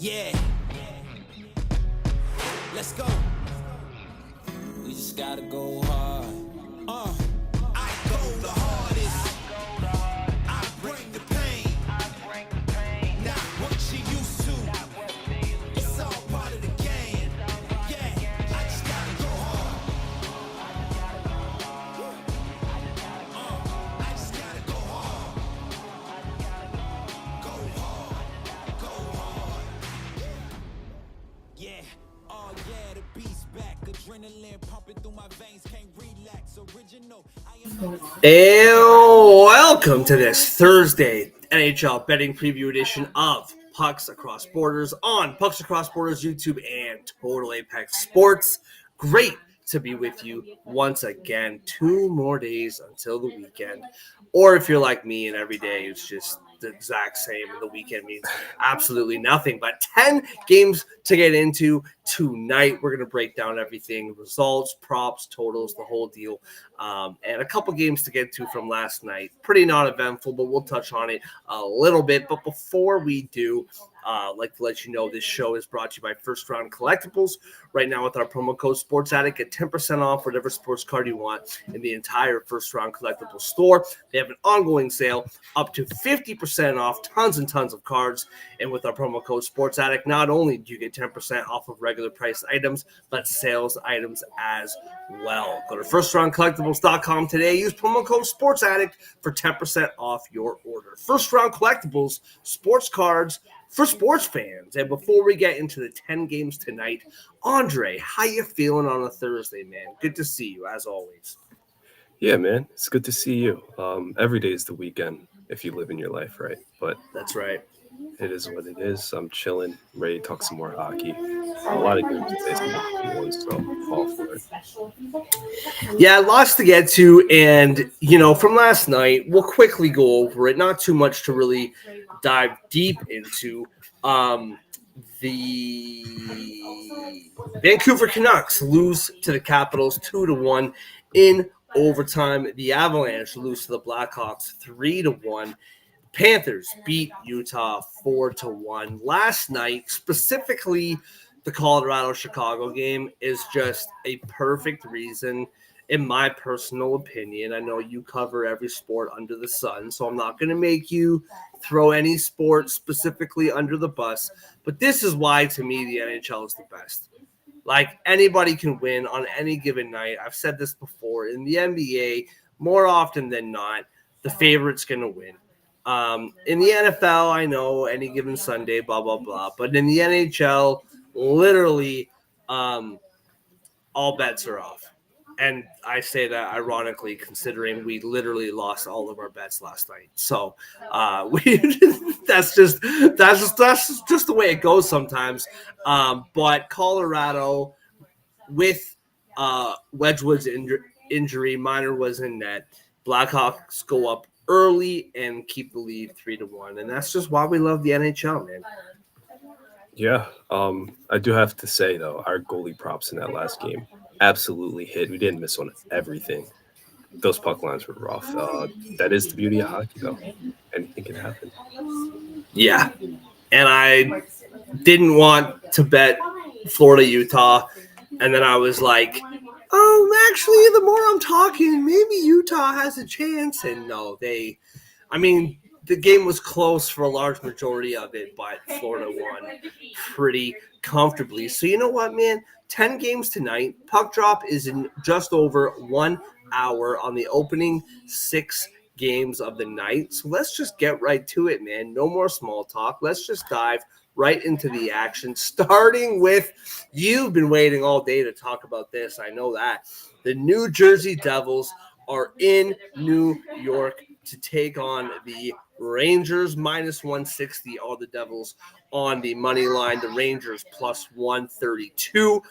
Yeah. Let's go. We just gotta go hard. I go the hardest. I bring the pain. Not what you used to. It's all part of the game. Yeah, I just gotta go hard. I just gotta go hard. Go hard. Go hard. Yeah. Oh yeah, the beat's back. Adrenaline pumping through my veins. Can't relax. Original. And welcome to this Thursday NHL betting preview edition of Pucks Across Borders on Pucks Across Borders YouTube and Total Apex Sports. Great to be with you once again. 2 more days until the weekend. Or if you're like me and every day it's just the exact same and the weekend means absolutely nothing. But 10 games to get into tonight. We're going to break down everything, results, props, totals, the whole deal. And a couple games to get to from last night. Pretty non-eventful, but we'll touch on it a little bit. But before we do, I'd like to let you know this show is brought to you by First Round Collectibles. Right now with our promo code Sports Addict, get 10% off whatever sports card you want in the entire First Round Collectibles store. They have an ongoing sale up to 50% off tons and tons of cards. And with our promo code Sports Addict, not only do you get 10% off of regular price items, but sales items as well. Go to FirstRoundCollectibles.com today. Use promo code Sports Addict for 10% off your order. First Round Collectibles, sports cards for sports fans. And before we get into the 10 games tonight, Andre, how you feeling on a Thursday, man? Good to see you, as always. Yeah, man, it's good to see you. Every day is the weekend if you live in your life, right? But That's right. it is what it is. I'm chilling, ready to talk some more hockey. A lot of games today, some hockey ones, so all for it. Yeah, lots to get to. And, from last night, we'll quickly go over it. Not too much to really dive deep into. The Vancouver Canucks lose to the Capitals 2-1 in overtime. The Avalanche lose to the Blackhawks 3-1. Panthers beat Utah 4-1. Last night, specifically the Colorado-Chicago game, is just a perfect reason, in my personal opinion. I know you cover every sport under the sun, so I'm not going to make you throw any sport specifically under the bus. But this is why, to me, the NHL is the best. Like, anybody can win on any given night. I've said this before. In the NBA, more often than not, the favorite's going to win. In the NFL, I know any given Sunday, blah, blah, blah. But in the NHL, literally, all bets are off. And I say that ironically, considering we literally lost all of our bets last night. So that's just the way it goes sometimes. But Colorado, with Wedgwood's injury, Minor was in net. Blackhawks go up early and keep the lead 3-1, and that's just why we love the NHL, man. Yeah, I do have to say, though, our goalie props in that last game absolutely hit. We didn't miss on everything. Those puck lines were rough. That is the beauty of hockey, though. Anything can happen. Yeah, and I didn't want to bet Florida, Utah, and then I was like, oh, actually, the more I'm talking, maybe Utah has a chance. And no, the game was close for a large majority of it, but Florida won pretty comfortably. So you know what, man? 10 games tonight. Puck drop is in just over 1 hour on the opening 6 games of the night. So let's just get right to it, man. No more small talk. Let's just dive right into the action, starting with, you've been waiting all day to talk about this. I know that. The New Jersey Devils are in New York to take on the Rangers. Minus 160 are the Devils on the money line. The Rangers plus 132.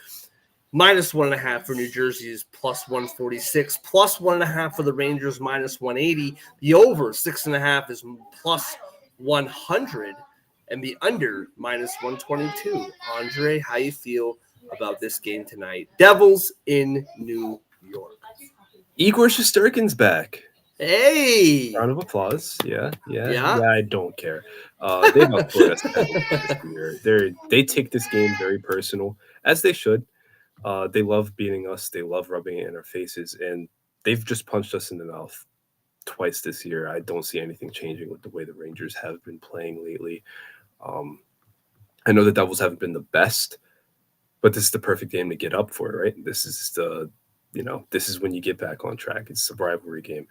Minus 1.5 for New Jersey is plus 146. Plus 1.5 for the Rangers, minus 180. The over 6.5 is plus 100. And the under minus 122. Andre, how you feel about this game tonight? Devils in New York. Igor Shesterkin's back. Hey. Round of applause. Yeah. Yeah. I don't care. They've outscored us heavily this year. They take this game very personal, as they should. They love beating us. They love rubbing it in our faces, and they've just punched us in the mouth twice this year. I don't see anything changing with the way the Rangers have been playing lately. I know the Devils haven't been the best, but this is the perfect game to get up for, right? This is this is when you get back on track. It's a rivalry game.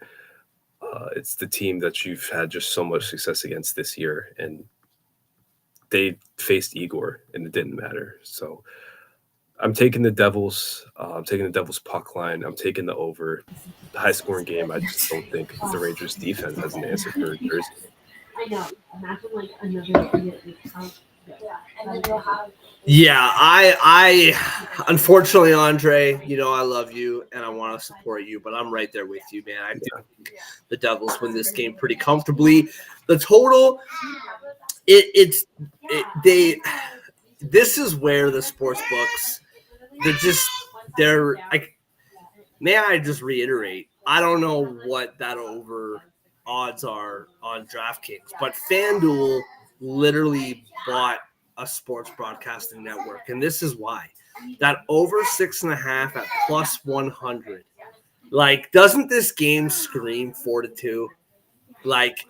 It's the team that you've had just so much success against this year, and they faced Igor, and it didn't matter. So I'm taking the Devils. I'm taking the Devils puck line. I'm taking the over. High scoring game. I just don't think the Rangers defense has an answer for Jersey. I know. Imagine like another Yeah, I unfortunately, Andre, I love you and I want to support you, but I'm right there with you, man. I think the Devils win this game pretty comfortably. The total, this is where the sports books, they're like, may I just reiterate, I don't know what that over odds are on DraftKings, but FanDuel literally bought a sports broadcasting network, and this is why. That over 6.5 at plus 100. Like, doesn't this game scream 4-2? Like,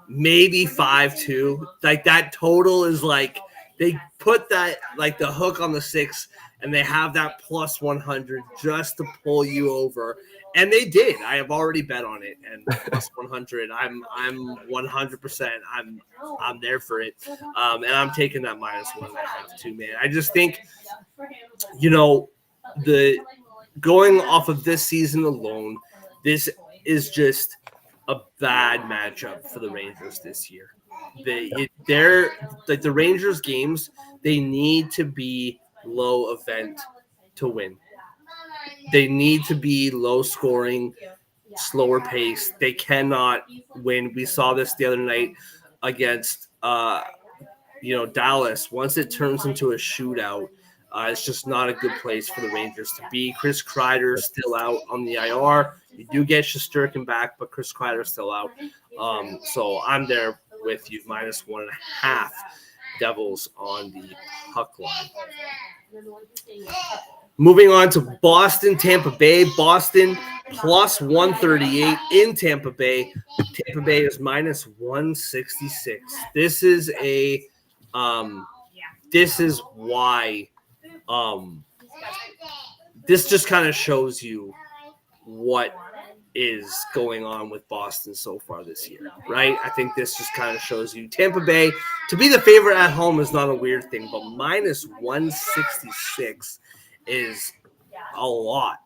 maybe 5-2. Like, that total is like, they put that, like, the hook on the 6, and they have that plus 100 just to pull you over. And they did. I have already bet on it, and plus 100. I'm 100%. I'm there for it, and I'm taking that minus 1.5 too, man. I just think, the going off of this season alone, this is just a bad matchup for the Rangers this year. They're like the Rangers games. They need to be low event to win. They need to be low scoring, slower pace. They cannot win. We saw this the other night against Dallas. Once it turns into a shootout, it's just not a good place for the Rangers to be. Chris Kreider's still out on the IR. You do get Shesterkin back, but Chris Kreider's still out. So I'm there with you, minus 1.5 Devils on the puck line. Moving on to Boston, Tampa Bay. Boston plus 138 in Tampa Bay. Tampa Bay is minus 166. This is why this just kind of shows you what is going on with Boston so far this year, right? I think this just kind of shows you Tampa Bay to be the favorite at home is not a weird thing, but minus 166 is a lot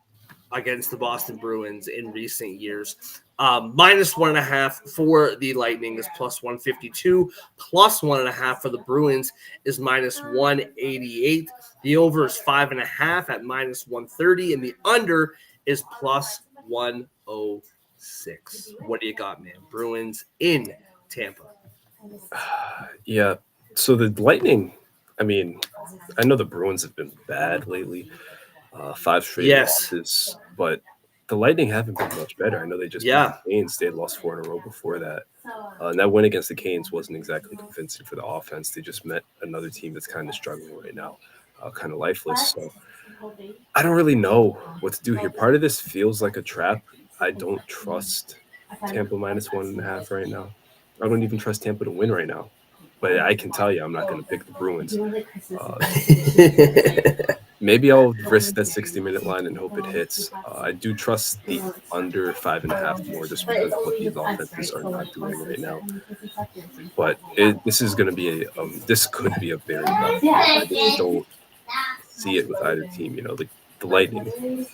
against the Boston Bruins in recent years. Minus 1.5 for the Lightning is plus 152. Plus 1.5 for the Bruins is minus 188. The over is 5.5 at minus 130, and the under is plus 106. What do you got, man? Bruins in Tampa. Yeah. So the Lightning, I mean, I know the Bruins have been bad lately. 5 straight losses, but the Lightning haven't been much better. I know they just beat the Canes. They had lost 4 in a row before that. And that win against the Canes wasn't exactly convincing for the offense. They just met another team that's kind of struggling right now, kind of lifeless. So I don't really know what to do here. Part of this feels like a trap. I don't trust Tampa minus 1.5 right now. I don't even trust Tampa to win right now. But I can tell you I'm not going to pick the Bruins. Maybe I'll risk that 60-minute line and hope it hits. I do trust the under 5.5 more just because of what these offenses are not doing right now. But this is going to be this could be a very rough game. I just don't see it with either team. The Lightning,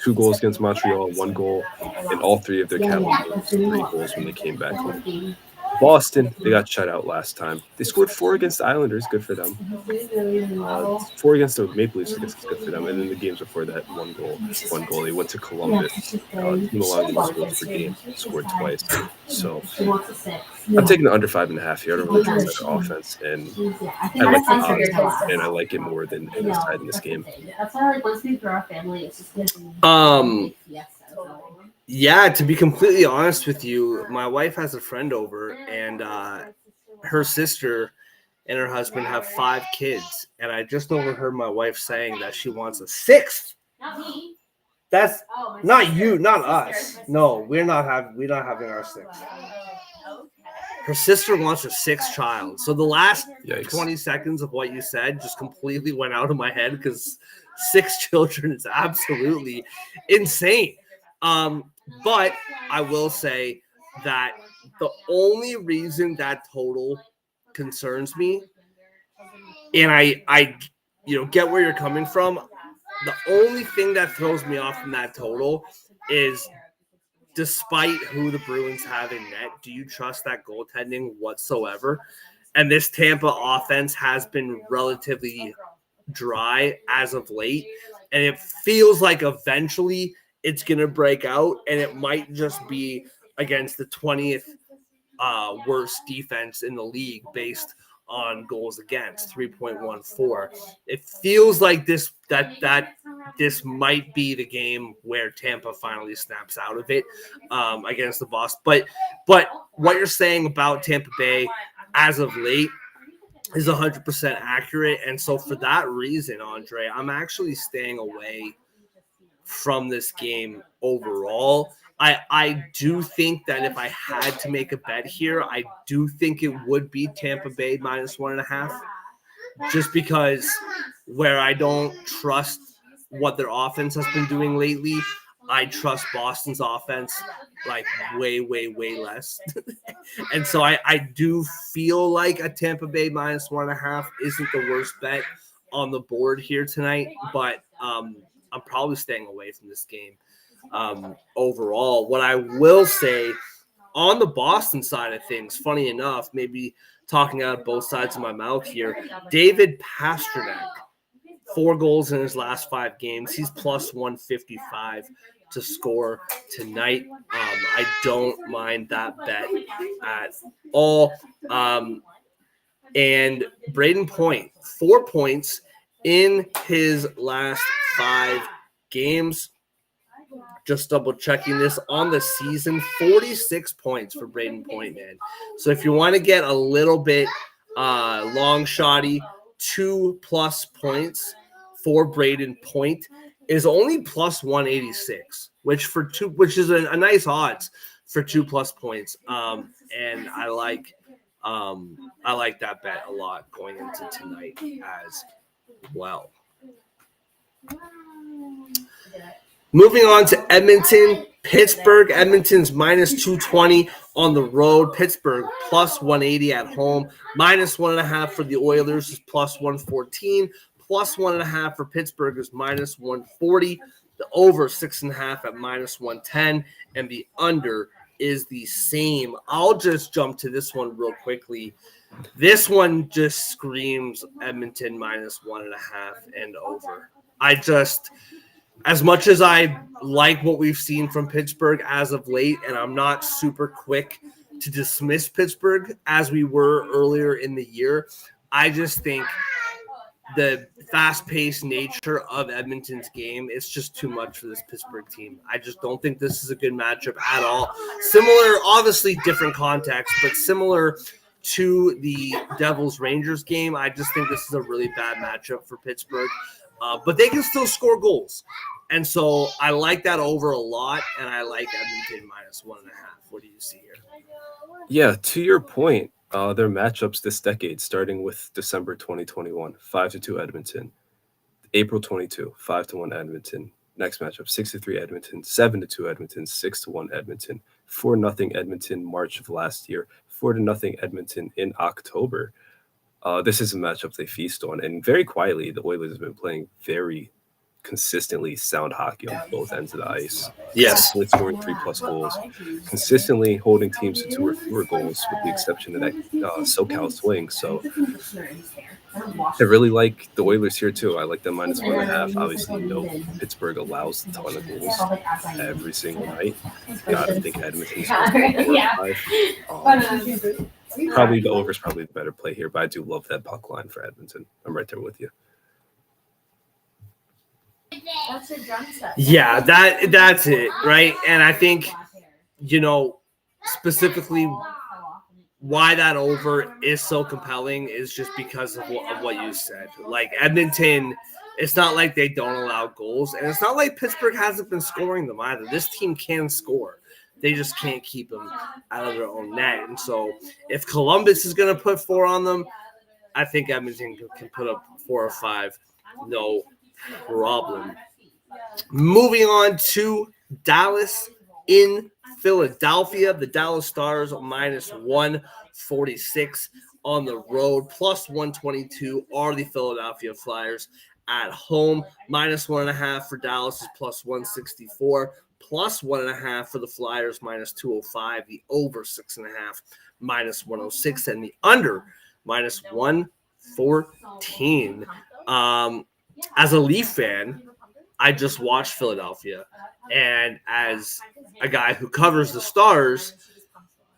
2 goals against Montreal, 1 goal in all 3 of their Capital games, 3 goals when they came back home. Boston, they got shut out last time. They scored 4 against the Islanders, good for them. 4 against the Maple Leafs, I guess it's good for them. And then the games before that, 1 goal. They went to Columbus, team allowing the most goals per game, scored twice. So I'm taking the under 5.5 here. I don't really trust their offense, and I like the odds, and I like it more than any side in this game. Yeah, to be completely honest with you, my wife has a friend over, and her sister and her husband have 5 kids, and I just overheard my wife saying that she wants a 6th. That's not you, not us. No, we're not having our 6th. Her sister wants her 6th child. So the last Yikes. 20 seconds of what you said just completely went out of my head because 6 children is absolutely insane. But I will say that the only reason that total concerns me, and I get where you're coming from. The only thing that throws me off from that total is, despite who the Bruins have in net, do you trust that goaltending whatsoever? And this Tampa offense has been relatively dry as of late, and it feels like eventually it's going to break out, and it might just be against the 20th worst defense in the league based on goals against, 3.14. It feels like this might be the game where Tampa finally snaps out of it against the Boston. But what you're saying about Tampa Bay as of late is 100% accurate, and so for that reason, Andre, I'm actually staying away from this game overall. I do think that if I had to make a bet here, I do think it would be Tampa Bay -1.5, just because where I don't trust what their offense has been doing lately, I trust Boston's offense like way, way, way less. And so I do feel like a Tampa Bay -1.5 isn't the worst bet on the board here tonight, but I'm probably staying away from this game overall. What I will say on the Boston side of things, funny enough, maybe talking out of both sides of my mouth here, David Pastrnak, 4 goals in his last 5 games. He's +155 to score tonight. I don't mind that bet at all. And Braden Point, 4 points in his last 5 games. Just double checking this on the season, 46 points for Braden Point, man. So if you want to get a little bit long shotty, 2+ points for Braden Point is only +186, which is a nice odds for 2+ points. And I like that bet a lot going into tonight as well. Moving on to Edmonton, Pittsburgh. Edmonton's -220 on the road. Pittsburgh +180 at home. -1.5 for the Oilers is +114. +1.5 for Pittsburgh is -140. The over 6.5 at -110, and the under is the same. I'll just jump to this one real quickly. This one just screams Edmonton -1.5 and over. As much as I like what we've seen from Pittsburgh as of late, and I'm not super quick to dismiss Pittsburgh as we were earlier in the year, I just think the fast-paced nature of Edmonton's game is just too much for this Pittsburgh team. I just don't think this is a good matchup at all. Similar, obviously different context, but similar to the Devils-Rangers game, I just think this is a really bad matchup for Pittsburgh. But they can still score goals. And so I like that over a lot, and I like Edmonton -1.5. What do you see here? Yeah, to your point, their matchups this decade, starting with December 2021, 5-2 Edmonton. April 22, 5-1 Edmonton. Next matchup, 6-3 Edmonton, 7-2 Edmonton, 6-1 Edmonton, 4-0 Edmonton March of last year, 4-0 Edmonton in October. This is a matchup they feast on, and very quietly, the Oilers have been playing very consistently sound hockey on both ends of the ice. Yes. Consistently scoring 3+ goals, consistently holding teams to 2 or fewer goals, with the exception of that SoCal swing. So I really like the Oilers here too. I like them -1.5. Obviously, Pittsburgh allows a ton of goals every single night. Gotta think Edmonton's probably the over is probably the better play here, but I do love that puck line for Edmonton. I'm right there with you. Yeah, that's it, right? And I think, specifically why that over is so compelling is just because of what you said. Like Edmonton, it's not like they don't allow goals, and it's not like Pittsburgh hasn't been scoring them either. This team can score. They just can't keep them out of their own net. And so if Columbus is going to put 4 on them, I think Edmonton can put up 4 or 5. No problem. Moving on to Dallas in Philadelphia. The Dallas Stars minus 146 on the road. Plus 122 are the Philadelphia Flyers at home. Minus 1.5 for Dallas is plus 164. Plus 1.5 for the Flyers, minus 205. The over 6.5, minus 106. And the under, minus 114. As a Leaf fan, I just watched Philadelphia, and as a guy who covers the Stars,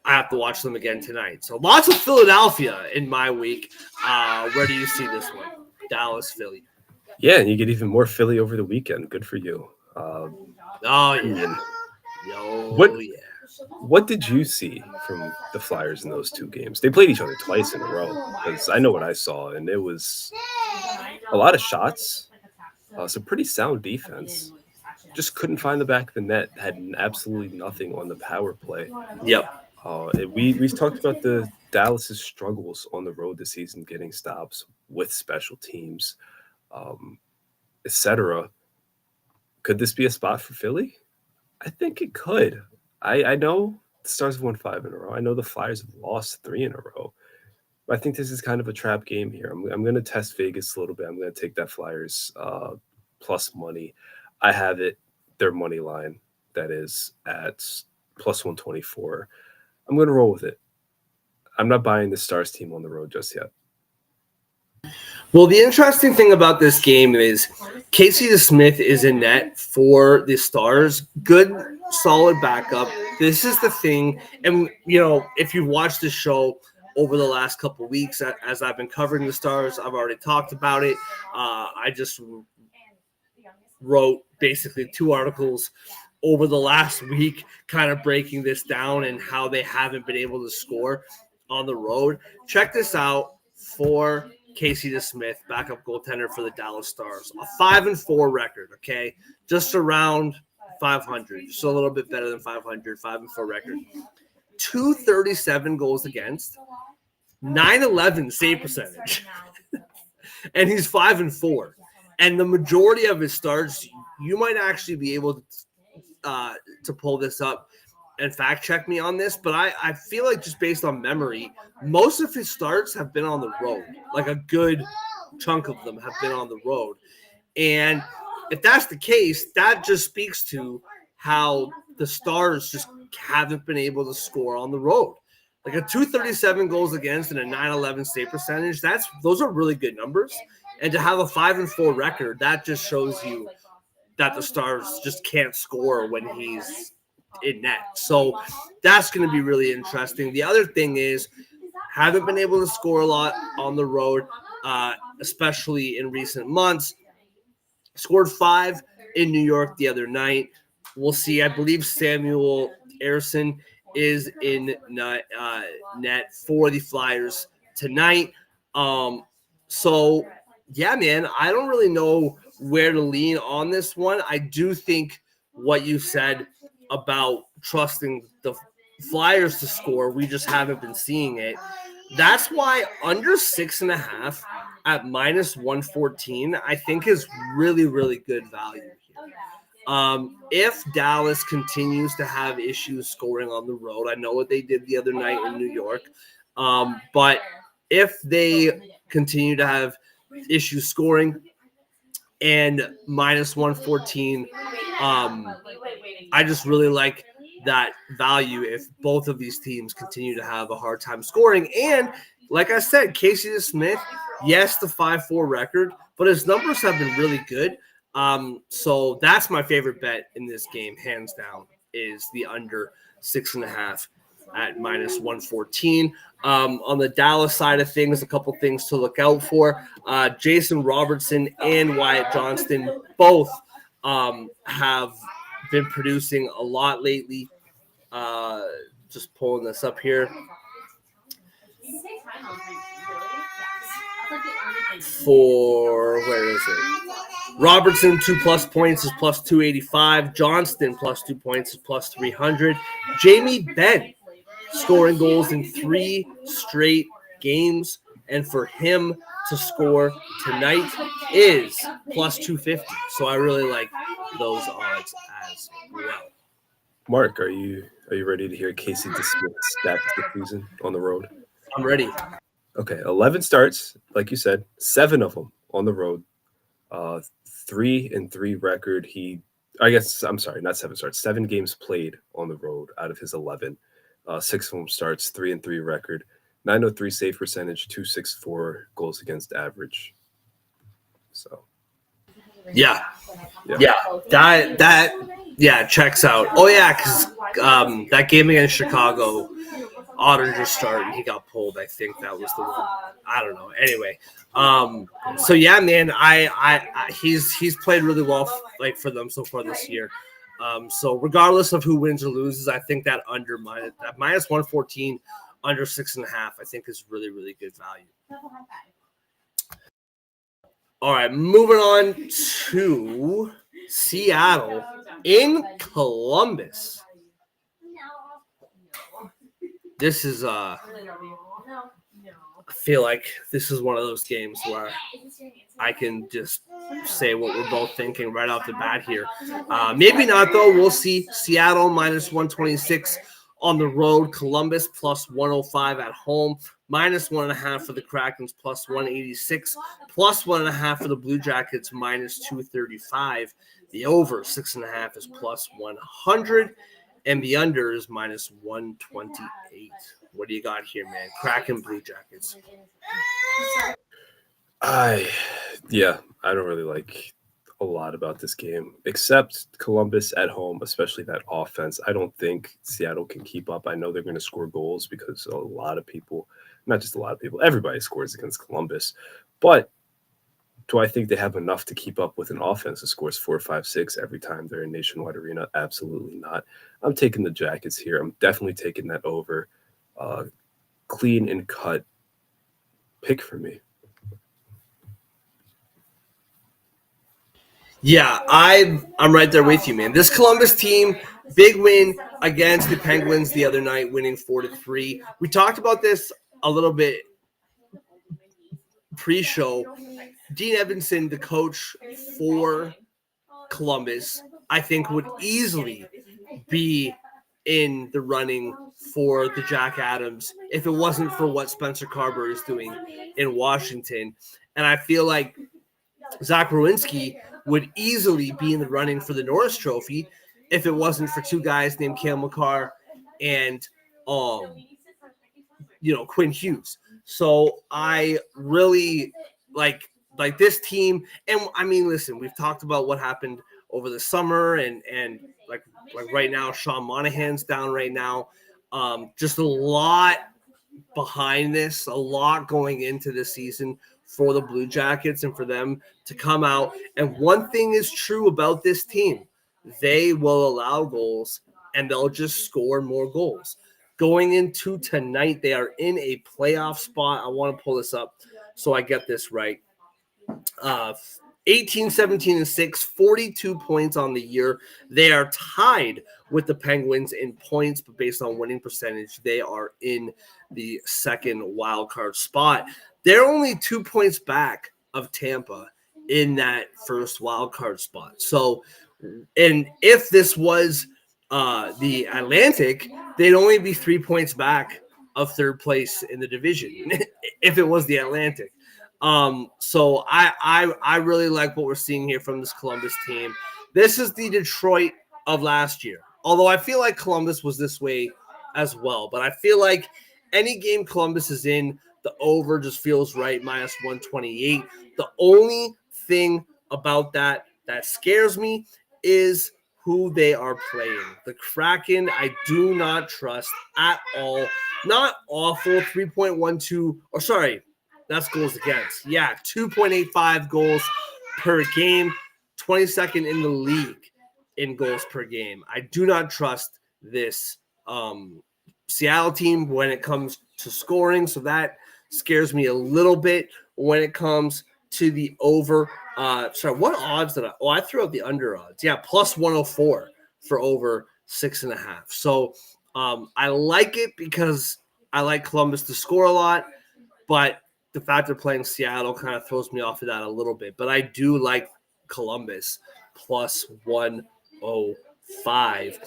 I have to watch them again tonight. So lots of Philadelphia in my week. Where do you see this one? Dallas, Philly. Yeah, and you get even more Philly over the weekend. Good for you. What did you see from the Flyers in those 2 games? They played each other twice in a row, because I know what I saw, and it was a lot of shots. Some pretty sound defense. Just couldn't find the back of the net. Had absolutely nothing on the power play. Yep. We've talked about the Dallas's struggles on the road this season, getting stops with special teams, etc. Could this be a spot for Philly? I think it could. I know the Stars have won 5 in a row. I know the Flyers have lost 3 in a row. I think this is kind of a trap game here. I'm going to test Vegas a little bit. I'm going to take that Flyers plus money. I have it, their money line, that is, at plus 124. I'm going to roll with it. I'm not buying the Stars team on the road just yet. Well, the interesting thing about this game is Casey DeSmith is in net for the Stars. Good, solid backup. This is the thing. And, if you've watched the show over the last couple of weeks, as I've been covering the Stars, I've already talked about it. I just wrote basically 2 articles over the last week kind of breaking this down and how they haven't been able to score on the road. Check this out for Casey DeSmith, backup goaltender for the Dallas Stars. A 5-4 record, okay? Just around 500. Just a little bit better than 500, 5-4 record. 237 goals against, 911 save percentage. And he's 5-4. And the majority of his starts, you might actually be able to pull this up and fact check me on this, but I feel like just based on memory, most of his starts have been on the road. Like a good chunk of them have been on the road. And if that's the case, that just speaks to how the Stars just haven't been able to score on the road. Like a 237 goals against and a 911 save percentage, those are really good numbers. And to have a 5-4 record, that just shows you that the Stars just can't score when he's in net. So that's going to be really interesting. The other thing is, haven't been able to score a lot on the road, especially in recent months. Scored 5 in New York the other night. We'll see. I believe Samuel Ersson is in net for the Flyers tonight. So, yeah, man, I don't really know where to lean on this one. I do think what you said about trusting the Flyers to score, we just haven't been seeing it. That's why under 6.5 at minus 114, I think is really, really good value here. If Dallas continues to have issues scoring on the road, I know what they did the other night in New York, but if they continue to have issues scoring and minus 114, I just really like that value if both of these teams continue to have a hard time scoring. And like I said, Casey DeSmith, yes, the 5-4 record, but his numbers have been really good. So that's my favorite bet in this game, hands down, is the under 6.5 at minus 114. On the Dallas side of things, a couple things to look out for. Jason Robertson and Wyatt Johnston both have been producing a lot lately. Just pulling this up here. For where is it? Robertson 2+ points is plus 285. Johnston plus 2 points is plus 300. Jamie Benn scoring goals in 3 straight games, and for him to score tonight is plus 250. So I really like those odds as well. Mark, are you ready to hear Casey DeSmith's stats this season on the road? I'm ready. Okay, 11 starts, like you said, 7 of them on the road. 3-3 record. I'm sorry, not 7 starts. 7 games played on the road out of his 11. 6 of them starts, 3-3 record. 903 save percentage, 264 goals against average. So Yeah, that checks out. Oh yeah, because that game against Chicago, Ottinger started and he got pulled. I think that was the one. I don't know. Anyway, so yeah, man, he's played really well for them so far this year. So regardless of who wins or loses, I think that that minus 114 under 6.5, I think is really, really good value. All right, moving on to Seattle in Columbus. This is I feel like this is one of those games where I can just say what we're both thinking right off the bat here. Maybe not, though. We'll see. Seattle minus 126 on the road. Columbus plus 105 at home. Minus 1.5 for the Krakens, plus 186. Plus 1.5 for the Blue Jackets, minus 235. The over 6.5 is plus 100. And the under is minus 128. What do you got here, man? Kraken, Blue Jackets. I don't really like a lot about this game, except Columbus at home, especially that offense. I don't think Seattle can keep up. I know they're going to score goals because a lot of people, not just a lot of people, everybody scores against Columbus. But do I think they have enough to keep up with an offense that scores 4, 5, 6 every time they're in Nationwide Arena? Absolutely not. I'm taking the Jackets here. I'm definitely taking that over. Clean and cut pick for me. Yeah, I'm right there with you, man. This Columbus team, big win against the Penguins the other night, winning 4-3. We talked about this a little bit pre-show. Dean Evanson, the coach for Columbus, I think would easily be in the running for the Jack Adams if it wasn't for what Spencer Carver is doing in Washington. And I feel like Zach Werenski would easily be in the running for the Norris Trophy if it wasn't for 2 guys named Cale Makar and Quinn Hughes. So I really like this team. And I mean, listen, we've talked about what happened over the summer and like right now, Sean Monahan's down right now. Just a lot behind this, a lot going into this season for the Blue Jackets and for them to come out. And one thing is true about this team. They will allow goals and they'll just score more goals. Going into tonight, they are in a playoff spot. I want to pull this up so I get this right. 18, 17, and 6, 42 points on the year. They are tied with the Penguins in points, but based on winning percentage, they are in the second wild card spot. They're only 2 points back of Tampa in that first wild card spot. So, and if this was the Atlantic, they'd only be 3 points back of third place in the division if it was the Atlantic. So I really like what we're seeing here from this Columbus team. This is the Detroit of last year. Although I feel like Columbus was this way as well. But I feel like any game Columbus is in, the over just feels right, minus 128. The only thing about that scares me is who they are playing. The Kraken, I do not trust at all. Not awful, 3.12, or sorry, that's goals against. Yeah, 2.85 goals per game, 22nd in the league in goals per game. I do not trust this Seattle team when it comes to scoring, so that scares me a little bit when it comes to the over. Sorry, what odds did I? Oh, I threw out the under odds. Yeah, plus 104 for over 6.5. So I like it because I like Columbus to score a lot, but the fact they're playing Seattle kind of throws me off of that a little bit. But I do like Columbus plus 105.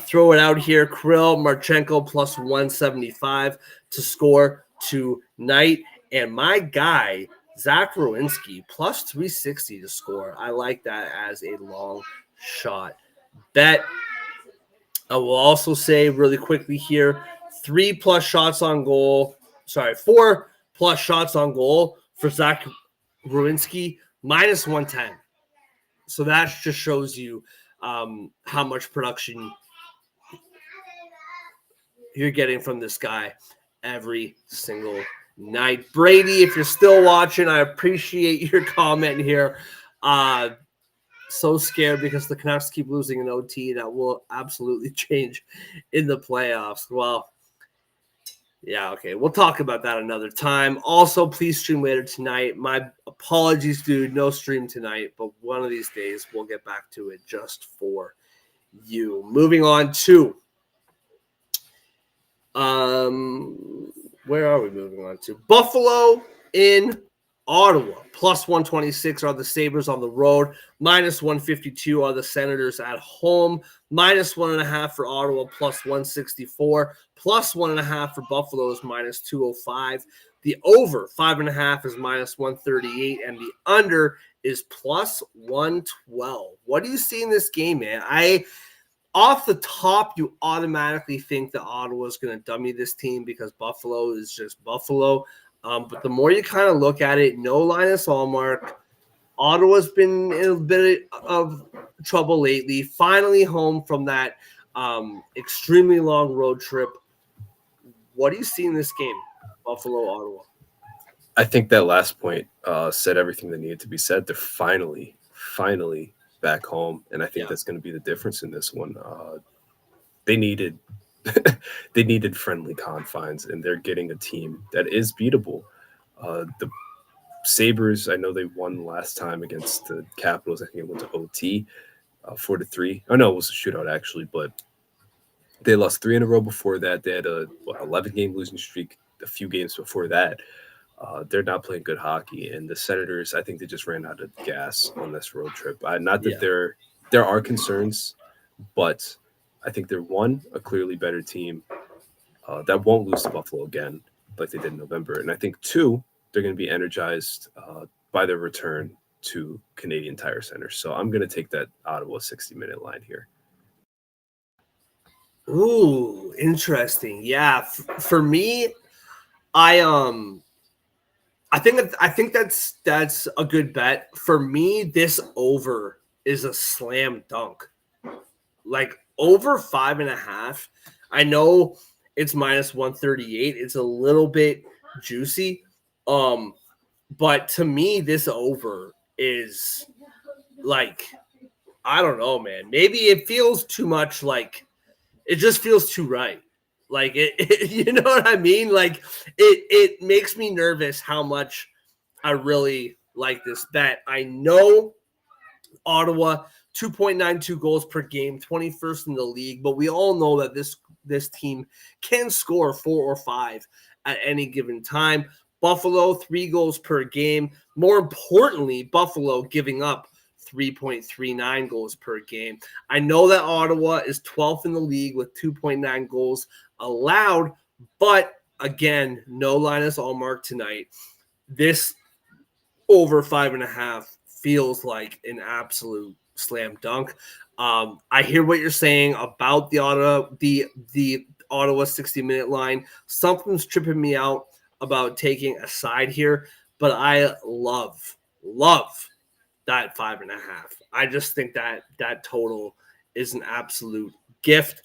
Throw it out here. Krill Marchenko plus 175 to score tonight. And my guy, Zach Rowinski, plus 360 to score. I like that as a long shot bet. I will also say really quickly here, 4+ shots on goal for Zach Rowinski, minus 110. So that just shows you how much production you're getting from this guy every single night. Brady, if you're still watching, I appreciate your comment here. So scared because the Canucks keep losing in OT. That will absolutely change in the playoffs. Well, yeah, okay. We'll talk about that another time. Also, please stream later tonight. My apologies, dude. No stream tonight, but one of these days we'll get back to it just for you. Moving on to where are we moving on to? Buffalo in Ottawa. Plus 126 are the Sabres on the road. Minus 152 are the Senators at home. Minus 1.5 for Ottawa. Plus 164. Plus 1.5 for Buffalo is minus 205. The over 5.5 is minus 138. And the under is plus 112. What do you see in this game, man? Off the top, you automatically think that Ottawa is going to dummy this team because Buffalo is just Buffalo. But the more you kind of look at it, no Linus Allmark. Ottawa's been in a bit of trouble lately. Finally home from that extremely long road trip. What do you see in this game, Buffalo, Ottawa? I think that last point said everything that needed to be said. They're finally back home, and I think that's going to be the difference in this one. They needed friendly confines, and they're getting a team that is beatable. The Sabres, I know they won last time against the Capitals. I think it went to OT, 4-3. Oh no, it was a shootout actually, but they lost 3 in a row before that. They had a 11-game losing streak a few games before that. They're not playing good hockey, and the Senators, I think they just ran out of gas on this road trip. Not that there are concerns, but I think they're a clearly better team that won't lose to Buffalo again like they did in November, and I think 2, they're going to be energized by their return to Canadian Tire Center. So I'm going to take that Ottawa 60-minute line here. Ooh, interesting. Yeah, for me, I think that's a good bet. For me, this over is a slam dunk. Like over 5.5. I know it's minus 138. It's a little bit juicy. But to me, this over is like, I don't know, man. Maybe it feels too much like it just feels too right. Like it you know what I mean? Like it makes me nervous how much I really like this bet. I know Ottawa 2.92 goals per game, 21st in the league, but we all know that this team can score 4 or 5 at any given time. Buffalo 3 goals per game. More importantly, Buffalo giving up 3.39 goals per game. I know that Ottawa is 12th in the league with 2.9 goals allowed, but again, no Linus Allmark tonight. This over 5.5 feels like an absolute slam dunk. I hear what you're saying about the Ottawa 60-minute line. Something's tripping me out about taking a side here, but I love that 5.5. I just think that total is an absolute gift.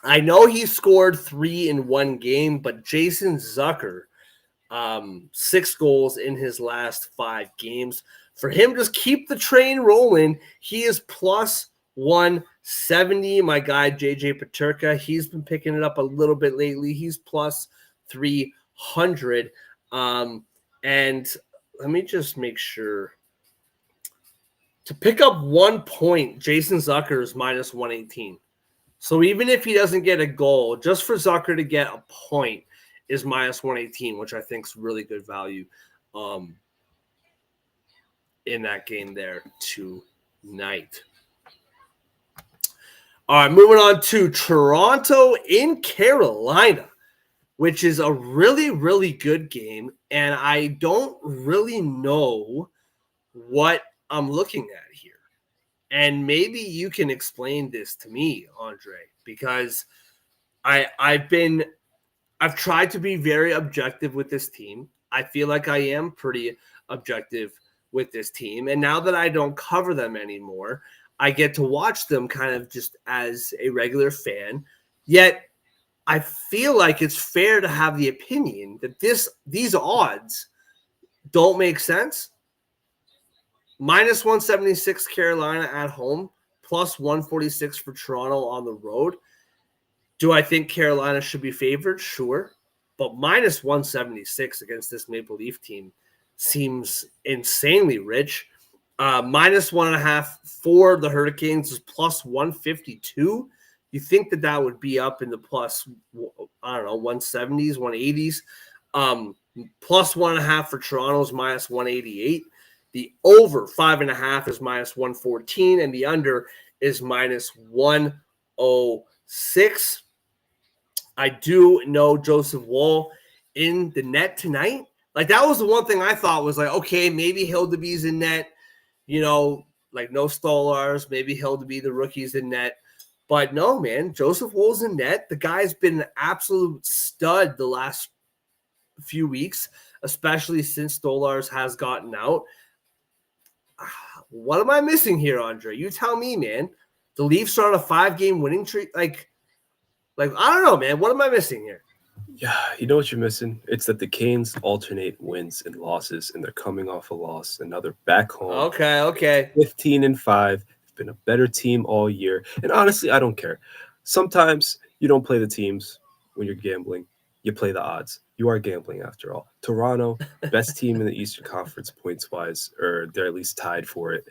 I know he scored 3 in one game, but Jason Zucker, 6 goals in his last 5 games for him to keep the train rolling, he is plus 170. My guy, JJ Paterka, he's been picking it up a little bit lately. He's plus 300. And let me just make sure. To pick up 1 point, Jason Zucker is minus 118. So even if he doesn't get a goal, just for Zucker to get a point is minus 118, which I think is really good value in that game there tonight. All right, moving on to Toronto in Carolina, which is a really, really good game. And I don't really know what I'm looking at here. And maybe you can explain this to me, Andre, because I've tried to be very objective with this team. I feel like I am pretty objective with this team. And now that I don't cover them anymore, I get to watch them kind of just as a regular fan. Yet I feel like it's fair to have the opinion that these odds don't make sense. Minus 176 Carolina at home, plus 146 for Toronto on the road. Do I think Carolina should be favored? Sure. But minus 176 against this Maple Leaf team seems insanely rich. Minus 1.5 for the Hurricanes is plus 152. You think that would be up in the plus, I don't know, 170s, 180s. Plus 1.5 for Toronto is minus 188. The over 5.5 is minus 114, and the under is minus 106. I do know Joseph Woll in the net tonight. Like, that was the one thing I thought was like, okay, maybe Hildeby's in net, like no Stolars, maybe Hildeby, the rookies in net. But no, man, Joseph Woll's in net. The guy's been an absolute stud the last few weeks, especially since Stolars has gotten out. What am I missing here, Andre? You tell me, man. The Leafs are on a 5-game winning streak. Like I don't know, man. What am I missing here? Yeah, you know what you're missing? It's that the Canes alternate wins and losses, and they're coming off a loss, and now they're back home. Okay. 15-5. They've been a better team all year. And honestly, I don't care. Sometimes you don't play the teams when you're gambling. You play the odds. You are gambling after all. Toronto, best team in the Eastern Conference points-wise, or they're at least tied for it.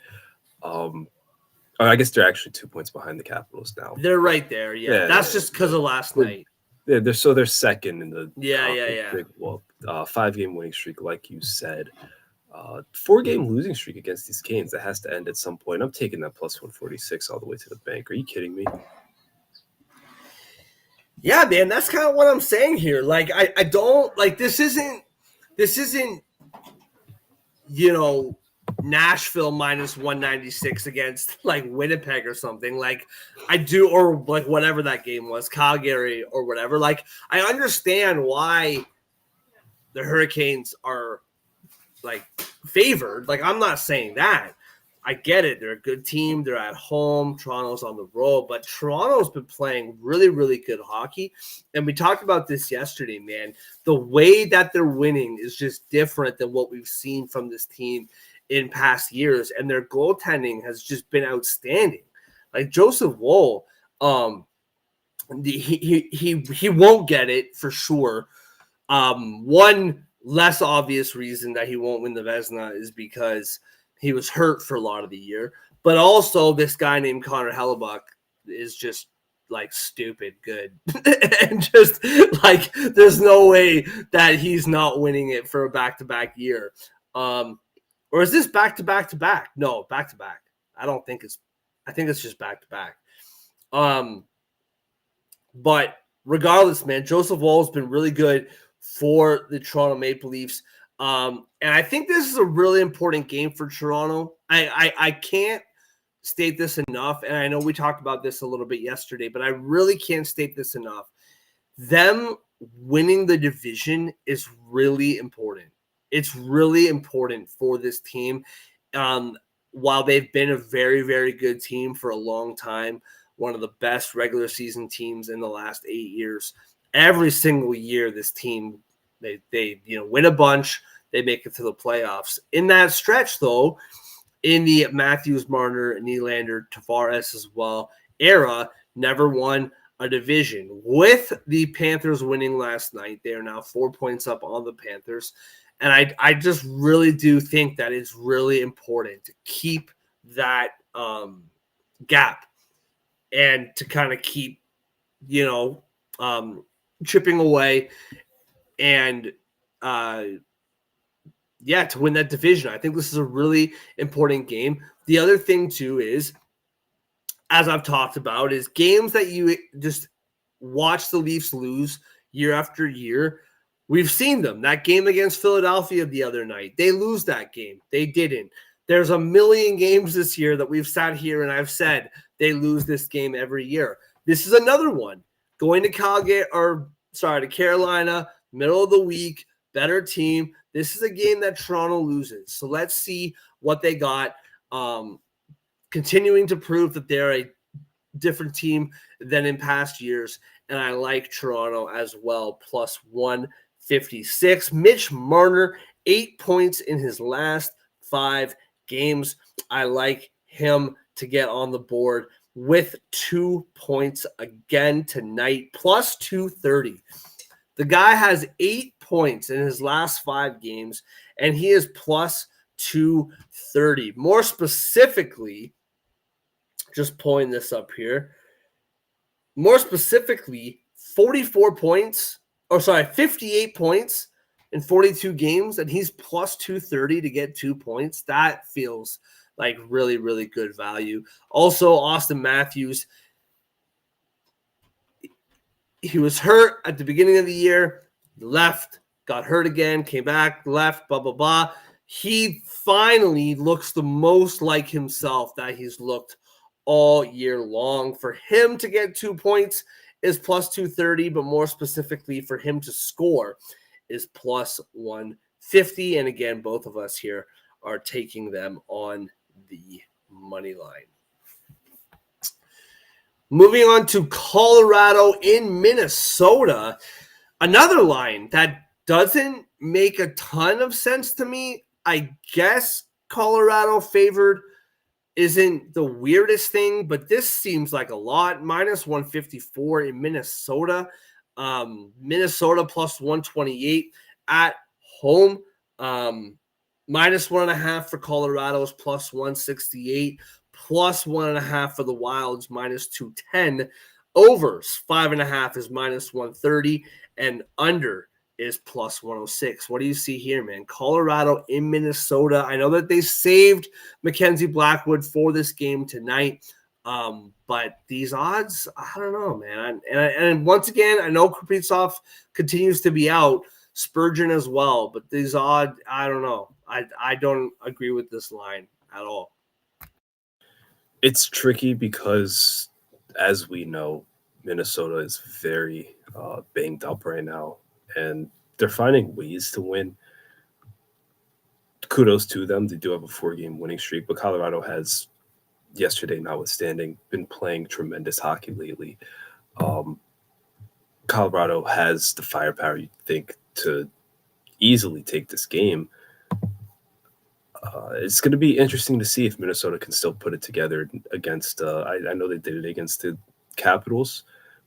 I guess they're actually 2 points behind the Capitals now. They're right there, yeah. That's just because of last night. Yeah, they're second in the Streak. Well, 5-game winning streak, like you said. 4-game losing streak against these Canes that has to end at some point. I'm taking that plus 146 all the way to the bank. Are you kidding me? Yeah, man, that's kind of what I'm saying here. Like, I don't like this isn't Nashville minus 196 against like Winnipeg or something. Like, I do, or like whatever that game was, Calgary or whatever. Like, I understand why the Hurricanes are like favored. Like, I'm not saying that. I get it. They're a good team. They're at home. Toronto's on the road. But Toronto's been playing really, really good hockey. And we talked about this yesterday, man. The way that they're winning is just different than what we've seen from this team in past years. And their goaltending has just been outstanding. Like Joseph Woll, he won't get it for sure. One less obvious reason that he won't win the Vezina is because he was hurt for a lot of the year, but also this guy named Connor Hellebuck is just like stupid good. And just like, there's no way that he's not winning it for a back-to-back year. Or is this back-to-back-to-back? No, back-to-back. I think it's just back-to-back. But regardless, man, Joseph Woll's been really good for the Toronto Maple Leafs. And I think this is a really important game for Toronto. I can't state this enough, and I know we talked about this a little bit yesterday, but I really can't state this enough. Them winning the division is really important. It's really important for this team. While they've been a very, very good team for a long time, one of the best regular season teams in the last 8 years, every single year this team they win a bunch. They make it to the playoffs. In that stretch, though, in the Matthews, Marner, Nylander, Tavares as well era, never won a division. With the Panthers winning last night, they are now 4 points up on the Panthers. And I just really do think that it's really important to keep that gap and to kind of keep, chipping away and, to win that division. I think this is a really important game. The other thing, too, is, as I've talked about, is games that you just watch the Leafs lose year after year. We've seen them. That game against Philadelphia the other night, they lose that game. They didn't. There's a million games this year that we've sat here and I've said they lose this game every year. This is another one. Going to to Carolina, middle of the week, better team. This is a game that Toronto loses. So let's see what they got. Continuing to prove that they're a different team than in past years. And I like Toronto as well, plus 156. Mitch Marner, 8 points in his last 5 games. I like him to get on the board with 2 points again tonight, plus 230. The guy has 8 points in his last 5 games, and he is plus 230. More specifically, just pulling this up here. More specifically, 58 points in 42 games, and he's plus 230 to get 2 points. That feels like really, really good value. Also, Austin Matthews, he was hurt at the beginning of the year, left, got hurt again, came back, left, blah, blah, blah. He finally looks the most like himself that he's looked all year long. For him to get 2 points is plus 230, but more specifically for him to score is plus 150. And again, both of us here are taking them on the money line. Moving on to Colorado in Minnesota, another line that doesn't make a ton of sense to me. I guess Colorado favored isn't the weirdest thing, but this seems like a lot. Minus 154 in Minnesota. Minnesota plus 128 at home. Minus 1.5 for Colorado's plus 168. Plus 1.5 for the Wilds, minus 210. Overs, 5.5 is minus 130. And under is plus 106. What do you see here, man? Colorado in Minnesota. I know that they saved Mackenzie Blackwood for this game tonight, but these odds, I don't know, man. And once again, I know Kaprizov continues to be out, Spurgeon as well, but these odds, I don't know. I don't agree with this line at all. It's tricky because, as we know, Minnesota is very banged up right now, and they're finding ways to win. Kudos to them. They do have a 4-game winning streak, but Colorado has, yesterday notwithstanding, been playing tremendous hockey lately. Colorado has the firepower, you'd think, to easily take this game. It's going to be interesting to see if Minnesota can still put it together against I know they did it against the Capitals,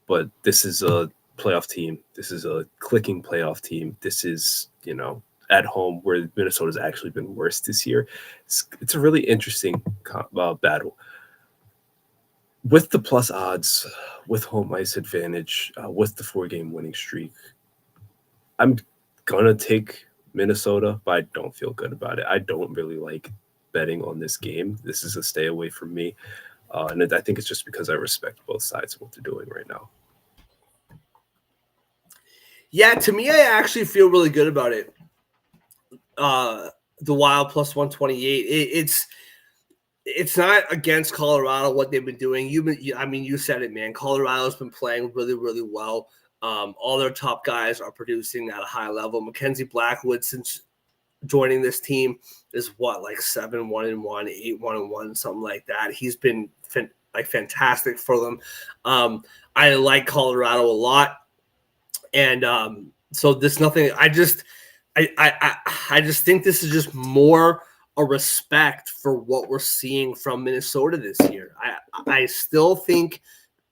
but this is a playoff team. This is a clicking playoff team. This is, at home where Minnesota's actually been worse this year. It's a really interesting battle. With the plus odds, with home ice advantage, with the 4-game winning streak, I'm going to take Minnesota, but I don't feel good about it. I don't really like betting on this game. This is a stay away from me. And I think it's just because I respect both sides of what they're doing right now. Yeah, to me, I actually feel really good about it. The Wild plus 128. It's not against Colorado what they've been doing. You said it, man. Colorado's been playing really, really well. All their top guys are producing at a high level. Mackenzie Blackwood, since joining this team, is 7-1-1, 8-1-1, something like that. He's been fantastic for them. I like Colorado a lot, and so this nothing. I just think this is just more a respect for what we're seeing from Minnesota this year. I still think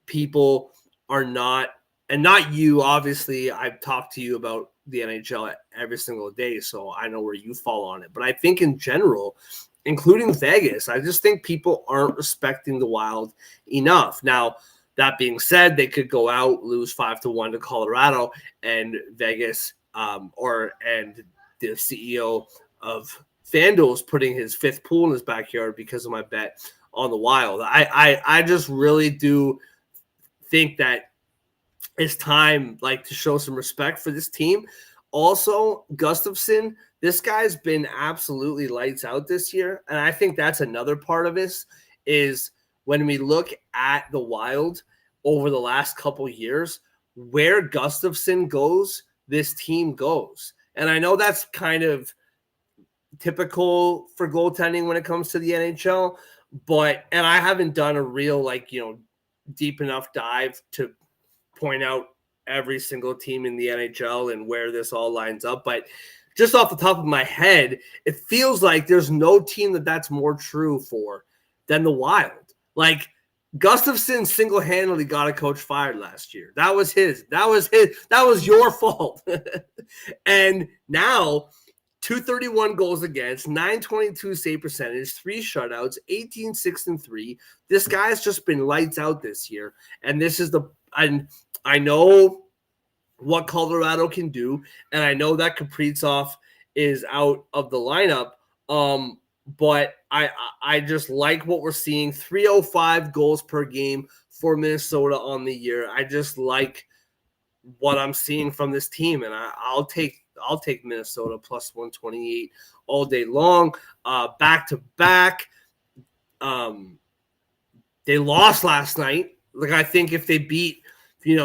people are not, and not you, obviously, I've talked to you about the NHL every single day, so I know where you fall on it. But I think in general, including Vegas, I just think people aren't respecting the Wild enough. Now, that being said, they could go out, lose 5-1 to Colorado, and Vegas and the CEO of FanDuel's putting his fifth pool in his backyard because of my bet on the Wild. I just really do think that it's time to show some respect for this team. Also, Gustafsson, this guy's been absolutely lights out this year, and I think that's another part of this is when we look at the Wild over the last couple years, where Gustafsson goes, this team goes. And I know that's kind of typical for goaltending when it comes to the NHL, and I haven't done a real deep enough dive to point out every single team in the NHL and where this all lines up, but just off the top of my head, it feels like there's no team that's more true for than the Wild. Gustafsson single-handedly got a coach fired last year. That was your fault. And now 231 goals against, 922 save percentage, 3 shutouts, 18-6-3. This guy's just been lights out this year. And I know what Colorado can do, and I know that Kaprizov is out of the lineup. But I just like what we're seeing. 305 goals per game for Minnesota on the year. I just like what I'm seeing from this team, and I'll take Minnesota plus 128 all day long. Back to back. They lost last night. I think if they beat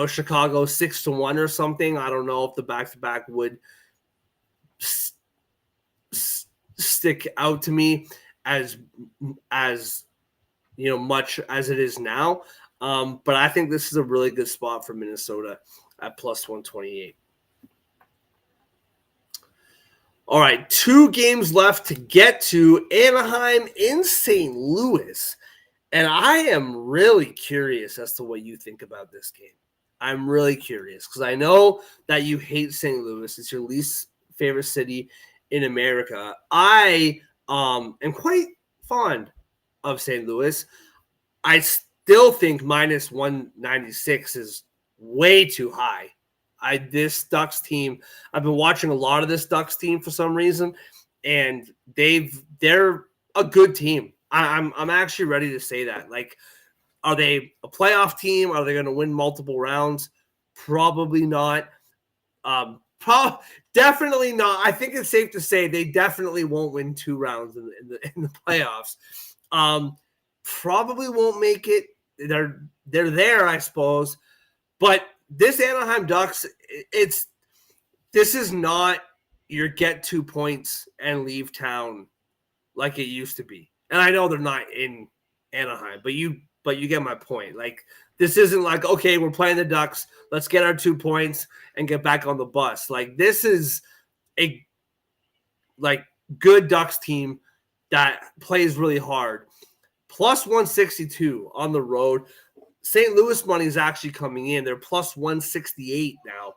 Chicago 6-1 or something, I don't know if the back to back would stick out to me as much as it is now. But I think this is a really good spot for Minnesota at plus 128. All right, 2 games left to get to. Anaheim in St. Louis. And I am really curious as to what you think about this game. I'm really curious because I know that you hate St. Louis. It's your least favorite city in America. I am quite fond of St. Louis. I still think minus 196 is way too high. This Ducks team, I've been watching a lot of this Ducks team for some reason, and they're a good team. I'm actually ready to say that. Are they a playoff team? Are they going to win multiple rounds? Probably not. Definitely not. I think it's safe to say they definitely won't win 2 rounds in the playoffs. Probably won't make it. They're there, I suppose. But this Anaheim Ducks, this is not your get 2 points and leave town like it used to be. And I know they're not in Anaheim, but you get my point. This isn't okay, we're playing the Ducks, let's get our 2 points and get back on the bus. This is a good Ducks team that plays really hard. Plus 162 on the road. St. Louis money is actually coming in. They're plus 168 now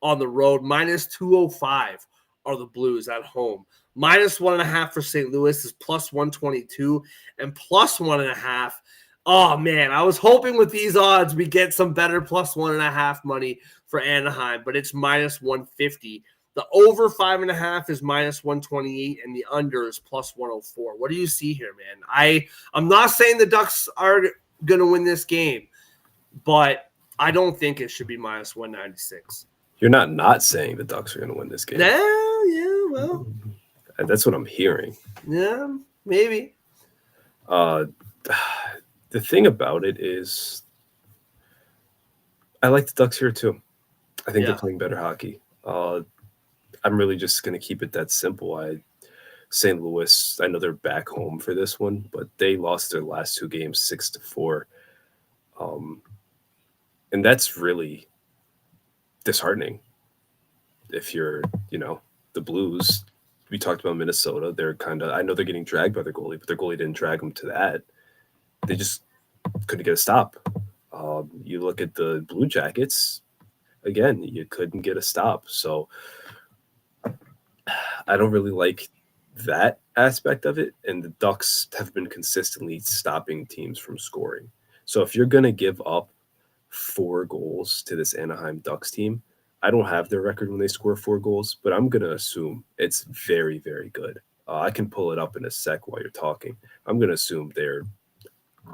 on the road. Minus 205 are the Blues at home. Minus 1.5 for St. Louis is plus 122 and plus 1.5. Oh, man, I was hoping with these odds we get some better plus 1.5 money for Anaheim, but it's minus 150. The over 5.5 is minus 128, and the under is plus 104. What do you see here, man? I'm not saying the Ducks are going to win this game, but I don't think it should be minus 196. You're not saying the Ducks are going to win this game. Yeah, well. That's what I'm hearing. Yeah, maybe. The thing about it is I like the Ducks here too. I think they're playing better hockey. I'm really just going to keep it that simple. St. Louis, I know they're back home for this one, but they lost their last 2 games 6-4. And that's really disheartening if you're, the Blues. we talked about Minnesota. They're I know they're getting dragged by their goalie, but their goalie didn't drag them to that. They just couldn't get a stop. You look at the Blue Jackets, again, you couldn't get a stop. So I don't really like that aspect of it. And the Ducks have been consistently stopping teams from scoring. So if you're going to give up 4 goals to this Anaheim Ducks team, I don't have their record when they score 4 goals, but I'm going to assume it's very, very good. I can pull it up in a sec while you're talking. I'm going to assume they're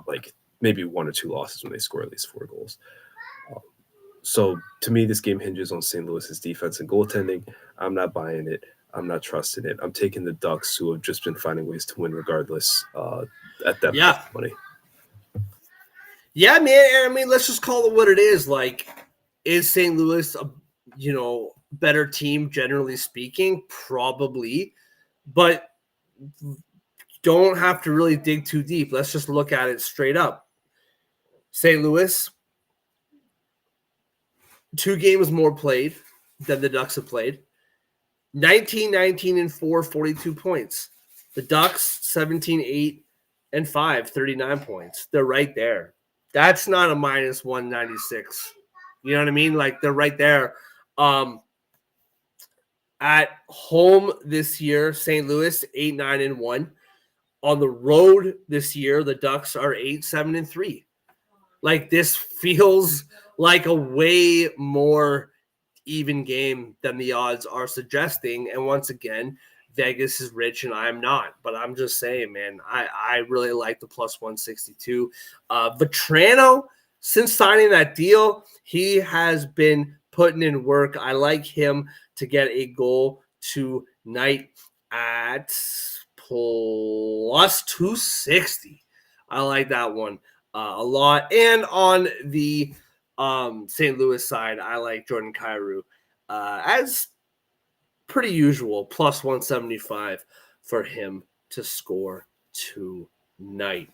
like maybe 1 or 2 losses when they score at least 4 goals. So to me, this game hinges on St. Louis's defense and goaltending. I'm not buying it. I'm not trusting it. I'm taking the Ducks, who have just been finding ways to win regardless at that money. Yeah, man. I mean, let's just call it what it is. Like, is St. Louis a better team generally speaking? Probably, but don't have to really dig too deep. Let's just look at it straight up. St. Louis, 2 games more played than the Ducks have played. 19-19-4, 42 points. The Ducks, 17-8-5, 39 points. They're right there. That's not a minus 196. You know what I mean? Like, they're right there. At home this year, St. Louis, 8-9-1. On the road this year, the Ducks are 8-7-3. Like, this feels like a way more even game than the odds are suggesting. And once again, Vegas is rich and I'm not. But I'm just saying, man, I really like the plus 162. Vetrano, since signing that deal, he has been putting in work. I like him to get a goal tonight at plus 260. I like that one a lot. And on the St. Louis side, I like Jordan Kyrou as pretty usual, plus 175 for him to score tonight.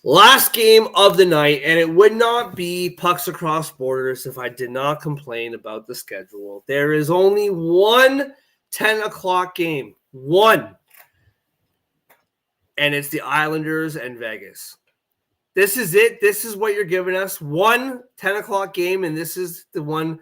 Last game of the night, and it would not be Pucks Across Borders if I did not complain about the schedule. There is only one 10 o'clock game. One. And it's the Islanders and Vegas. This is it. This is what you're giving us. One 10 o'clock game, and this is the one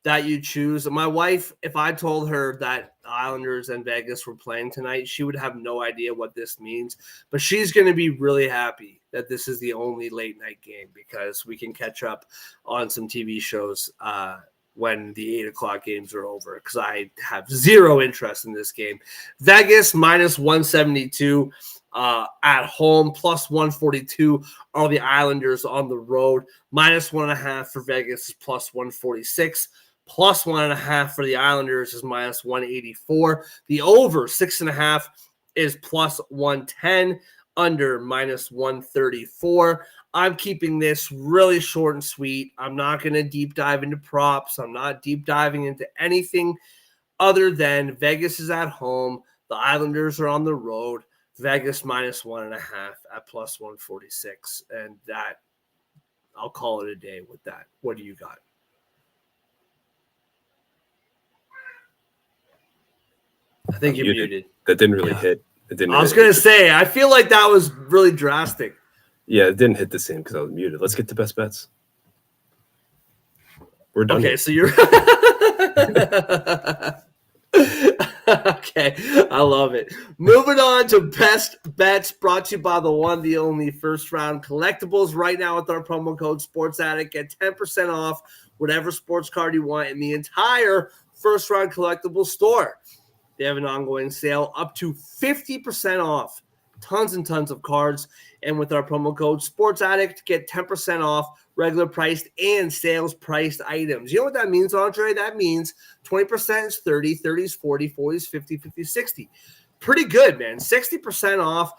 that you choose. My wife, if I told her that Islanders and Vegas were playing tonight, she would have no idea what this means. But she's going to be really happy that this is the only late night game because we can catch up on some TV shows when the 8 o'clock games are over because I have zero interest in this game. Vegas minus 172 at home, plus 142 are the Islanders on the road. Minus 1.5 for Vegas is plus 146. Plus 1.5 for the Islanders is minus 184. The over 6.5 is plus 110. Under minus 134. I'm keeping this really short and sweet. I'm not going to deep dive into props. I'm not deep diving into anything other than Vegas is at home. The Islanders are on the road. Vegas minus 1.5 at plus 146. And that, I'll call it a day with that. What do you got? I think you're muted. That didn't really hit. I was going to say, I feel like that was really drastic. Yeah, it didn't hit the same because I was muted. Let's get to best bets. We're done. Okay, so you're okay. I love it. Moving on to best bets brought to you by the one, the only First Round Collectibles. Right now with our promo code Sports Addict, get 10% off whatever sports card you want in the entire First Round Collectibles store. They have an ongoing sale up to 50% off. Tons and tons of cards. And with our promo code Sports Addict, get 10% off regular priced and sales priced items. You know what that means, Andre? That means 20% is 30, 30 is 40, 40 is 50, 50 is 60. Pretty good, man. 60% off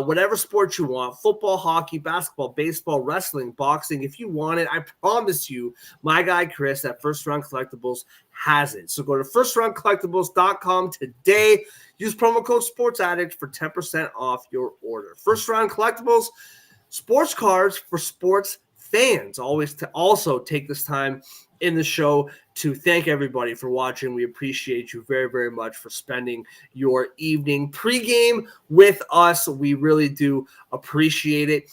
whatever sport you want. Football, hockey, basketball, baseball, wrestling, boxing. If you want it, I promise you, my guy Chris at First Round Collectibles has it. So go to first-round-collectibles.com today. Use promo code Sports Addict for 10% off your order. First Round Collectibles, sports cards for sports fans. Also take this time in the show to thank everybody for watching. We appreciate you very, very much for spending your evening pregame with us. We really do appreciate it.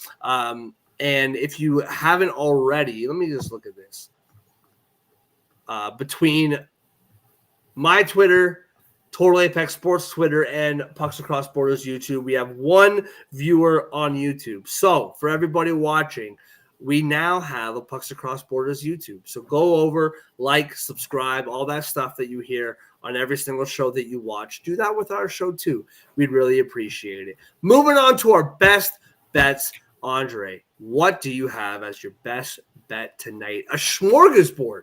And if you haven't already, let me just look at this. Between my Twitter, Total Apex Sports Twitter, and Pucks Across Borders YouTube, we have one viewer on YouTube. So for everybody watching, we now have a Pucks Across Borders YouTube. So go over, like, subscribe, all that stuff that you hear on every single show that you watch. Do that with our show too. We'd really appreciate it. Moving on to our best bets. Andre, what do you have as your best bet tonight? A smorgasbord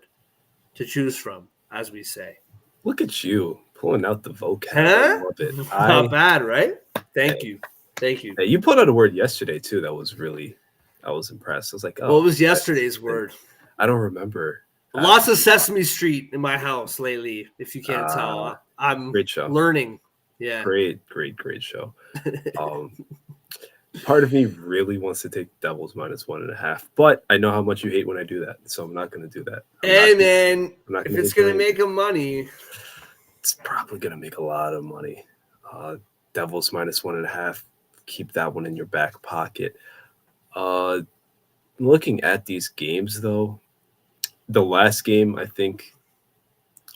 to choose from, as we say. Look at you pulling out the vocab. Huh? I love it. Not bad, right? Thank you. Thank you. Hey, you pulled out a word yesterday too. That was really, I was impressed. I was like, oh, What was yesterday's word? I don't remember. Lots of Sesame Street in my house lately, if you can't tell. I'm great show. Learning. Yeah. Great show. Part of me really wants to take Devils -1.5, but I know how much you hate when I do that, so I'm not going to do that. Hey, man, if it's going to make them money, it's probably going to make a lot of money. Devils -1.5. Keep that one in your back pocket. Looking at these games, though, the last game, I think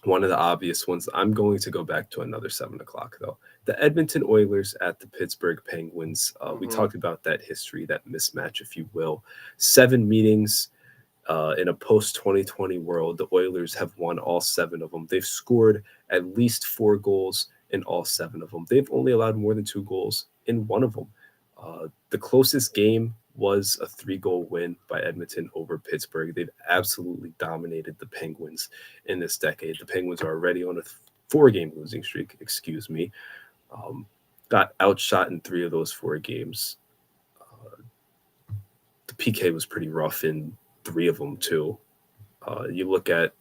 one of the obvious ones, I'm going to go back to another 7 o'clock, though. The Edmonton Oilers at the Pittsburgh Penguins. We talked about that history, that mismatch, if you will. 7 meetings in a post-2020 world. The Oilers have won all 7 of them. They've scored at least 4 goals in all 7 of them. They've only allowed more than 2 goals in 1 of them. The closest game was a 3-goal win by Edmonton over Pittsburgh. They've absolutely dominated the Penguins in this decade. The Penguins are already on a 4-game losing streak, got outshot in 3 of those 4 games. The PK was pretty rough in 3 of them, too. You look at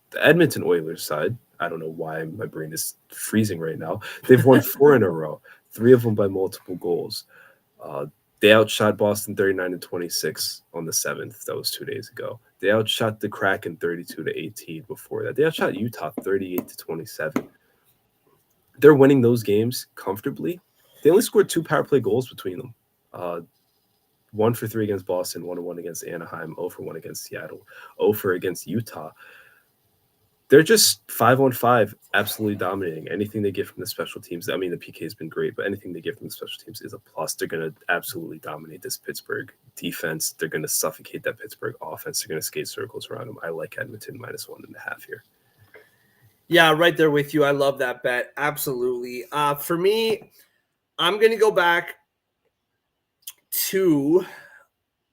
the Edmonton Oilers side. I don't know why my brain is freezing right now. They've won 4 in a row, 3 of them by multiple goals. They outshot Boston 39-26 on the 7th. That was 2 days ago. They outshot the Kraken 32-18 before that. They outshot Utah 38-27. They're winning those games comfortably. They only scored 2 power play goals between them. 1 for 3 against Boston, 1-1 against Anaheim, 0 for 1 against Seattle, 0 for against Utah. They're just 5-on-5, absolutely dominating. Anything they get from the special teams, I mean, the PK has been great, but anything they get from the special teams is a plus. They're going to absolutely dominate this Pittsburgh defense. They're going to suffocate that Pittsburgh offense. They're going to skate circles around them. I like Edmonton -1.5 here. Yeah, right there with you. I love that bet. Absolutely. For me, I'm going to go back to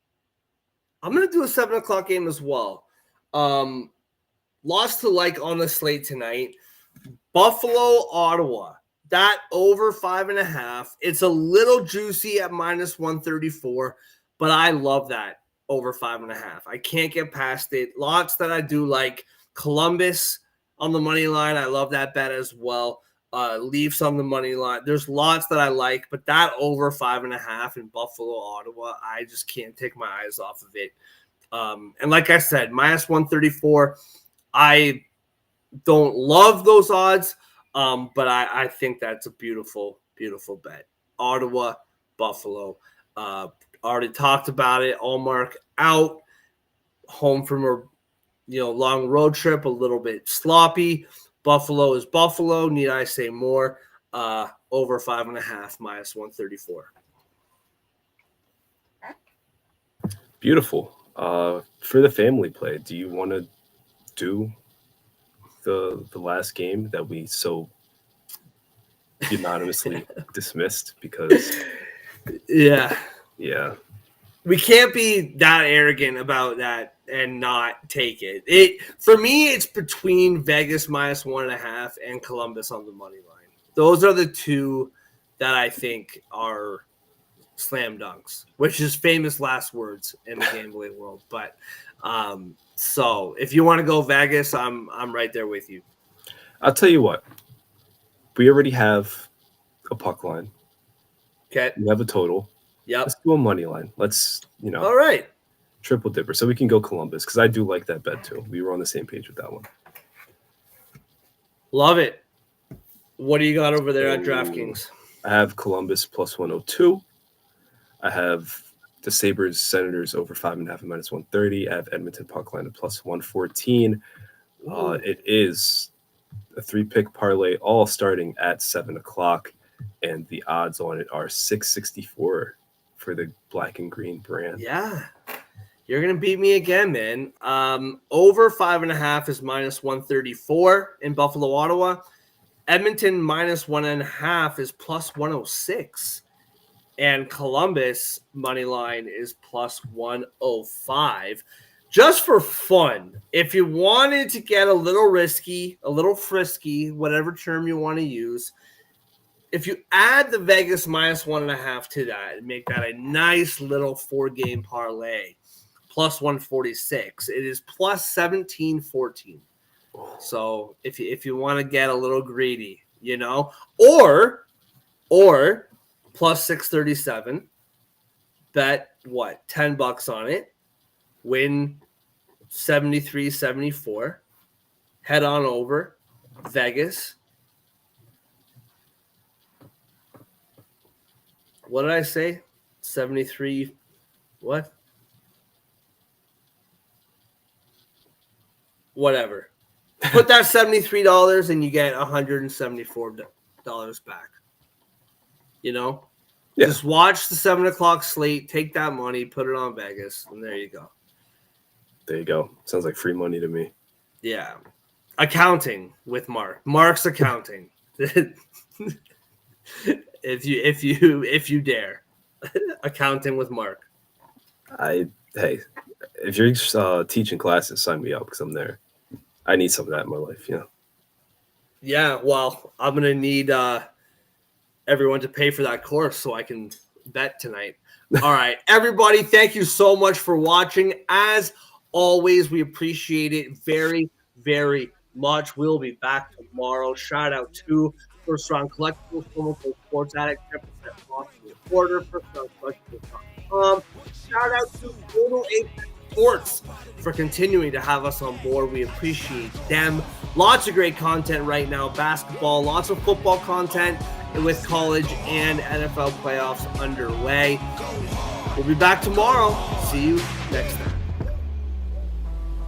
– I'm going to do a 7 o'clock game as well. Lost to like on the slate tonight. Buffalo, Ottawa. That over 5.5. It's a little juicy at -134, but I love that over 5.5. I can't get past it. Lots that I do like. Columbus on the money line. I love that bet as well. Leafs on the money line. There's lots that I like, but that over 5.5 in Buffalo, Ottawa, I just can't take my eyes off of it. And like I said, -134. I don't love those odds, but I think that's a beautiful, beautiful bet. Ottawa, Buffalo. Already talked about it. Allmark out, home from a long road trip, a little bit sloppy. Buffalo is Buffalo. Need I say more? Over 5.5, -134. Beautiful. For the family play, do you want to do the last game that we so unanimously dismissed? Because yeah, we can't be that arrogant about that and not take it. For me, it's between Vegas -1.5 and Columbus on the money line. Those are the two that I think are slam dunks, which is famous last words in the gambling world. But so if you want to go Vegas, I'm right there with you. I'll tell you what. We already have a puck line. Okay. We have a total. Yep. Let's do a money line. Let's, All right. Triple dipper. So we can go Columbus because I do like that bet too. We were on the same page with that one. Love it. What do you got over there at Ooh. DraftKings? I have Columbus plus 102. I have the Sabres Senators over 5.5 and minus 130. I have Edmonton puck line at plus 114. It is a 3-pick parlay, all starting at 7 o'clock, and the odds on it are 664 for the black and green brand. Yeah. You're going to beat me again, man. Over 5.5 is minus 134 in Buffalo, Ottawa. Edmonton minus 1.5 is plus 106. And Columbus money line is plus 105. Just for fun, if you wanted to get a little risky, a little frisky, whatever term you want to use, if you add the Vegas minus 1.5 to that and make that a nice little 4-game parlay, plus 146, it is plus 1714. So if you want to get a little greedy, or plus 637, bet what, $10 on it, win 73-74, head on over Vegas. What did I say? 73 what? Whatever. Put that $73 and you get $174 back. Yeah. Just watch the 7 o'clock slate, take that money, put it on Vegas, and there you go. There you go. Sounds like free money to me. Yeah. Accounting with Mark. Mark's accounting. if you dare. Accounting with Mark. Hey, if you're teaching classes, sign me up because I'm there. I need some of that in my life, Yeah, well, I'm going to need everyone to pay for that course so I can bet tonight. All right, everybody, thank you so much for watching. As always, we appreciate it very, very much. We'll be back tomorrow. Shout out to First Round Collectibles, promo code Sports Addict, 10% off the order, firstroundcollectibles.com. Shout out to Total Apex Sports for continuing to have us on board. We appreciate them. Lots of great content right now. Basketball, lots of football content with college and NFL playoffs underway. We'll be back tomorrow. See you next time.